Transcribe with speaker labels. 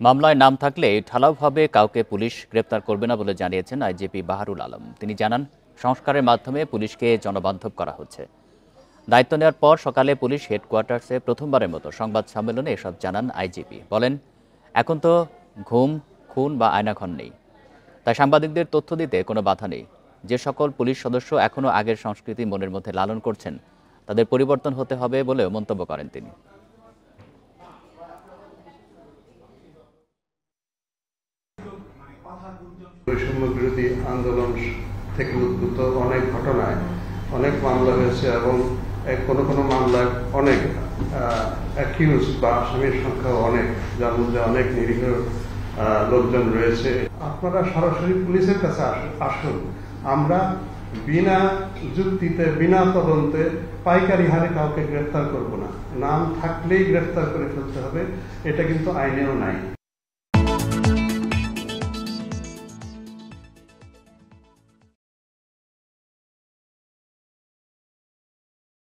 Speaker 1: মামলায় নাম থাকলে ঢালাওভাবে কাউকে পুলিশ গ্রেপ্তার করবে না বলে জানিয়েছেন আইজিপি বাহারুল আলম। তিনি জানান, সংস্কারের মাধ্যমে পুলিশকে জনবান্ধব করা হচ্ছে। দায়িত্ব নেওয়ার পর সকালে পুলিশ হেডকোয়ার্টার্সে প্রথমবারের মতো সংবাদ সম্মেলনে এসব জানান আইজিপি। বলেন, এখন তো ঘুম, খুন বা আয়নাঘর নেই, তাই সাংবাদিকদের তথ্য দিতে কোনো বাধা নেই। যে সকল পুলিশ সদস্য এখনও আগের সংস্কৃতি মনের মধ্যে লালন করছেন, তাদের পরিবর্তন হতে হবে বলেও মন্তব্য করেন তিনি।
Speaker 2: বৈষম্য বিরোধী আন্দোলন থেকে উদ্ভূত অনেক ঘটনায় অনেক মামলা হয়েছে এবং কোনো কোনো মামলায় অনেক অ্যাকিউজ বা আসামির সংখ্যা অনেক, যার মধ্যে অনেক নিরীহ লোকজন রয়েছে। আপনারা সরাসরি পুলিশের কাছে আসুন। আমরা বিনা যুক্তিতে, বিনা তদন্তে পাইকারি হারে কাউকে গ্রেফতার করব না। নাম থাকলেই গ্রেফতার করে ফেলতে হবে, এটা কিন্তু আইনেও নাই।